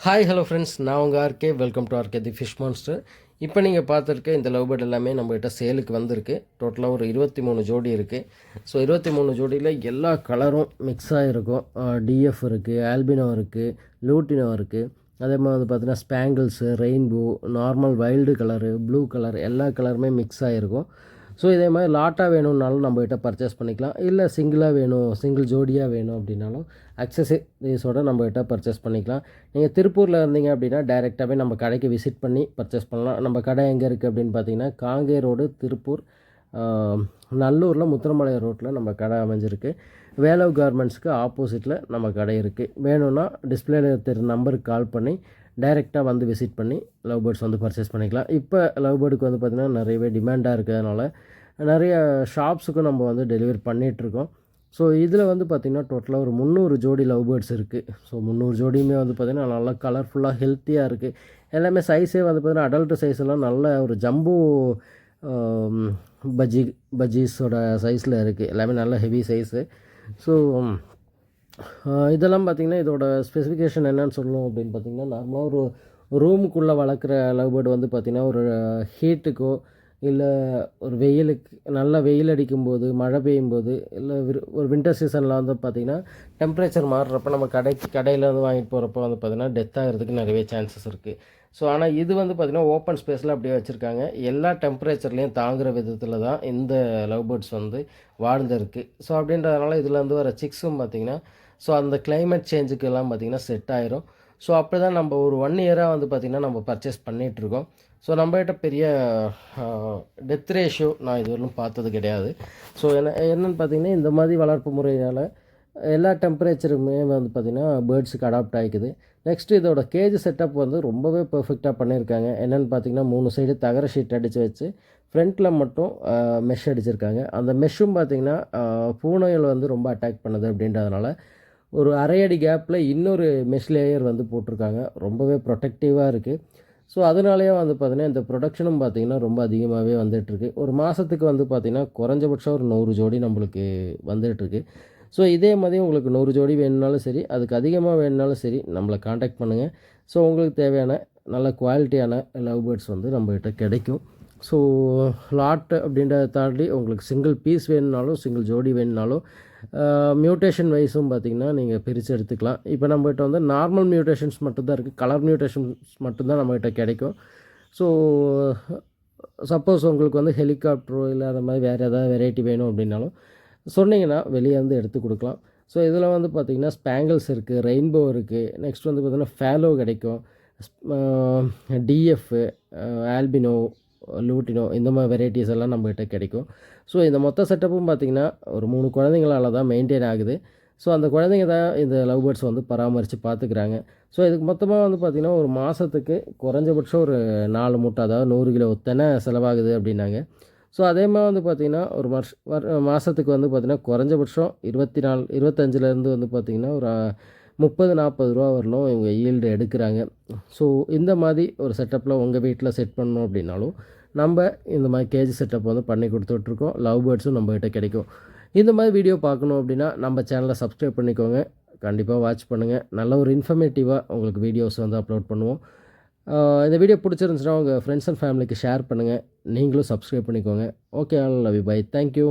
Hi hello friends, நான் உங்கள் RK. Welcome to RK the fish monster. இப்போ நீங்கள் பார்த்துருக்க இந்த லவ் பேர்ட் எல்லாமே நம்மகிட்ட சேலுக்கு வந்திருக்கு. டோட்டலாக ஒரு 23 ஜோடி இருக்குது. ஸோ 23 ஜோடியில் எல்லா கலரும் மிக்ஸ் ஆகிருக்கும். டிஎஃப் இருக்குது, ஆல்பினோ இருக்குது, லூட்டினோ இருக்குது. அதே மாதிரி வந்து பார்த்தீங்கன்னா spangles, rainbow, normal wild colour, blue colour, எல்லா கலருமே மிக்ஸ் ஆகிருக்கும். ஸோ இதே மாதிரி லாட்டாக வேணும்னாலும் நம்மகிட்ட பர்ச்சேஸ் பண்ணிக்கலாம். இல்லை சிங்கிளாக வேணும், சிங்கிள் ஜோடியாக வேணும் அப்படின்னாலும் அக்சசரிஸோடு நம்மகிட்ட பர்ச்சேஸ் பண்ணிக்கலாம். நீங்கள் திருப்பூரில் இருந்தீங்க அப்படின்னா டைரெக்டாகவே நம்ம கடைக்கு விசிட் பண்ணி பர்ச்சேஸ் பண்ணலாம். நம்ம கடை எங்கே இருக்குது அப்படின்னு பார்த்தீங்கன்னா காங்கே ரோடு, திருப்பூர், நல்லூரில் முத்திரமலை ரோட்டில் நம்ம கடை அமைஞ்சிருக்கு. வேலவ் கார்மெண்ட்ஸுக்கு ஆப்போசிட்டில் நம்ம கடை இருக்குது. வேணும்னா டிஸ்பிளேல தெரியுற நம்பருக்கு கால் பண்ணி டைரெக்டாக வந்து விசிட் பண்ணி லவ் பேர்ட்ஸ் வந்து பர்ச்சேஸ் பண்ணிக்கலாம். இப்போ லவ் பேர்டுக்கு வந்து பார்த்திங்கன்னா நிறையவே டிமாண்டாக இருக்கிறதுனால நிறைய ஷாப்ஸுக்கும் நம்ம வந்து டெலிவரி பண்ணிகிட்ருக்கோம். ஸோ இதில் வந்து பார்த்திங்கன்னா டோட்டலாக ஒரு 300 ஜோடி லவ் பேர்ட்ஸ் இருக்குது. ஸோ 300 ஜோடியுமே வந்து பார்த்திங்கன்னா நல்லா கலர்ஃபுல்லாக ஹெல்த்தியாக இருக்குது. எல்லாமே சைஸே வந்து பார்த்திங்கன்னா அடல்ட் சைஸ்லாம் நல்ல ஒரு ஜம்போ பஜ்ஜீஸோட சைஸில் இருக்குது. எல்லாமே நல்ல ஹெவி சைஸு. ஸோ இதெல்லாம் பார்த்திங்கன்னா இதோட ஸ்பெசிஃபிகேஷன் என்னென்னு சொல்லணும் அப்படின்னு பார்த்திங்கன்னா, நார்மலாக ஒரு ரூமுக்குள்ளே வளர்க்குற லவ் பேர்டு வந்து பார்த்திங்கன்னா ஒரு ஹீட்டுக்கோ இல்லை ஒரு வெயிலுக்கு நல்லா வெயில் அடிக்கும்போது, மழை பெய்யும்போது, இல்லை ஒரு வின்டர் சீசனில் வந்து பார்த்திங்கன்னா டெம்பரேச்சர் மாறுறப்ப நம்ம கடையில் வந்து வாங்கிட்டு போகிறப்போ வந்து பார்த்திங்கன்னா டெத் ஆகிறதுக்கு நிறைய சான்சஸ் இருக்குது. ஸோ ஆனால் இது வந்து பார்த்திங்கன்னா ஓப்பன் ஸ்பேஸில் அப்படியே வச்சுருக்காங்க. எல்லா டெம்பரேச்சர்லேயும் தாங்குகிற விதத்தில் தான் இந்த லவ் பேர்ட்ஸ் வந்து வாழ்ந்துருக்கு. ஸோ அப்படின்றதுனால இதில் வந்து வர சிக்ஸும் பார்த்திங்கன்னா ஸோ அந்த கிளைமேட் சேஞ்சுக்கெல்லாம் பார்த்திங்கன்னா செட் ஆயிரும். ஸோ அப்படி தான் நம்ம ஒரு 1 இயராக வந்து பார்த்திங்கன்னா நம்ம பர்ச்சேஸ் பண்ணிகிட்ருக்கோம். ஸோ நம்மகிட்ட பெரிய டெத் ரேஷியோ நான் இதுவரையும் பார்த்தது கிடையாது. ஸோ என்னென்னு பார்த்திங்கன்னா இந்த மாதிரி வளர்ப்பு முறையால் எல்லா டெம்பரேச்சருமே வந்து பார்த்திங்கன்னா பேர்ட்ஸுக்கு அடாப்ட் ஆகிக்குது. நெக்ஸ்ட்டு இதோட கேஜ் செட்டப் வந்து ரொம்பவே பெர்ஃபெக்டாக பண்ணியிருக்காங்க. என்னென்னு பார்த்திங்கன்னா 3 சைடு தகர ஷீட் அடித்து வச்சு ஃப்ரண்ட்டில் மட்டும் மெஷ் அடிச்சிருக்காங்க. அந்த மெஷ்ஷும் பார்த்திங்கன்னா பூனைகள் வந்து ரொம்ப அட்டாக் பண்ணுது அப்படின்றதுனால ஒரு அரை அடி கேப்பில் இன்னொரு மெஷ் லேயர் வந்து போட்டிருக்காங்க. ரொம்பவே ப்ரொடெக்டிவாக இருக்குது. ஸோ அதனாலேயே வந்து பார்த்திங்கன்னா இந்த ப்ரொடக்ஷனும் பார்த்திங்கன்னா ரொம்ப அதிகமாகவே வந்துட்டுருக்கு. ஒரு மாதத்துக்கு வந்து பார்த்திங்கன்னா குறைஞ்சபட்சம் ஒரு 100 ஜோடி நம்மளுக்கு வந்துட்டுருக்கு. ஸோ இதே மாதிரி உங்களுக்கு 100 ஜோடி வேணுனாலும் சரி, அதுக்கு அதிகமாக வேணுனாலும் சரி, நம்மளை காண்டாக்ட் பண்ணுங்கள். ஸோ உங்களுக்கு தேவையான நல்ல குவாலிட்டியான லவ் பேர்ட்ஸ் வந்து நம்மகிட்ட கிடைக்கும். ஸோ லாட் அப்படின்றத தாண்டி உங்களுக்கு சிங்கிள் பீஸ் வேணுனாலும், சிங்கிள் ஜோடி வேணுனாலும், மியூட்டேஷன் வைஸும் பார்த்திங்கன்னா நீங்கள் பிரித்து எடுத்துக்கலாம். இப்போ நம்மகிட்ட வந்து நார்மல் மியூட்டேஷன்ஸ் மட்டும்தான் இருக்குது. கலர் மியூட்டேஷன்ஸ் மட்டும்தான் நம்மகிட்ட கிடைக்கும். ஸோ சப்போஸ் உங்களுக்கு வந்து ஹெலிகாப்டரோ இல்லை அந்த மாதிரி வேறு ஏதாவது வெரைட்டி வேணும் அப்படின்னாலும் சொன்னீங்கன்னா வெளியே வந்து எடுத்து கொடுக்கலாம். ஸோ இதில் வந்து பார்த்திங்கன்னா ஸ்பேங்கிள்ஸ் இருக்குது, ரெயின்போ இருக்குது, நெக்ஸ்ட் வந்து பார்த்திங்கன்னா ஃபேலோ கிடைக்கும், டிஎஃப், ஆல்பினோ, லூட்டினோ, இந்த மாதிரி வெரைட்டிஸ் எல்லாம் நம்மகிட்ட கிடைக்கும். ஸோ இந்த மொத்த செட்டப்பும் பார்த்திங்கன்னா ஒரு 3 குழந்தைங்களால் தான் மெயின்டைன் ஆகுது. ஸோ அந்த குழந்தைங்க தான் இந்த லவ் பேர்ட்ஸ் வந்து பராமரித்து பார்த்துக்கிறாங்க. ஸோ இதுக்கு மொத்தமாக வந்து பார்த்திங்கன்னா ஒரு மாதத்துக்கு குறைஞ்சபட்சம் ஒரு 4 மூட்டை, அதாவது 100 கிலோ தெனை செலவாகுது அப்படின்னாங்க. ஸோ அதே மாதிரி வந்து பார்த்திங்கன்னா ஒரு மாதத்துக்கு வந்து பார்த்திங்கன்னா குறைஞ்சபட்சம் 25லேருந்து வந்து பார்த்திங்கன்னா ஒரு 30-40 ரூபா வரலும் இவங்க ஈல்டு எடுக்கிறாங்க. ஸோ இந்த மாதிரி ஒரு செட்டப்பில் உங்கள் வீட்டில் செட் பண்ணணும் அப்படின்னாலும் நம்ம இந்த மாதிரி கேஜி செட்டப் வந்து பண்ணி கொடுத்துட்ருக்கோம். லவ் பேர்ட்ஸும் நம்மகிட்ட கிடைக்கும். இந்த மாதிரி வீடியோ பார்க்கணும் அப்படின்னா நம்ம சேனலை சப்ஸ்கிரைப் பண்ணிக்கோங்க. கண்டிப்பாக வாட்ச் பண்ணுங்கள். நல்ல ஒரு இன்ஃபர்மேட்டிவாக உங்களுக்கு வீடியோஸ் வந்து அப்லோட் பண்ணுவோம். இந்த வீடியோ பிடிச்சிருந்துச்சுன்னா உங்கள் ஃப்ரெண்ட்ஸ் அண்ட் ஃபேமிலிக்கு ஷேர் பண்ணுங்கள். நீங்களும் சப்ஸ்கிரைப் பண்ணிக்கோங்க. Okay, all love you, bye, thank you.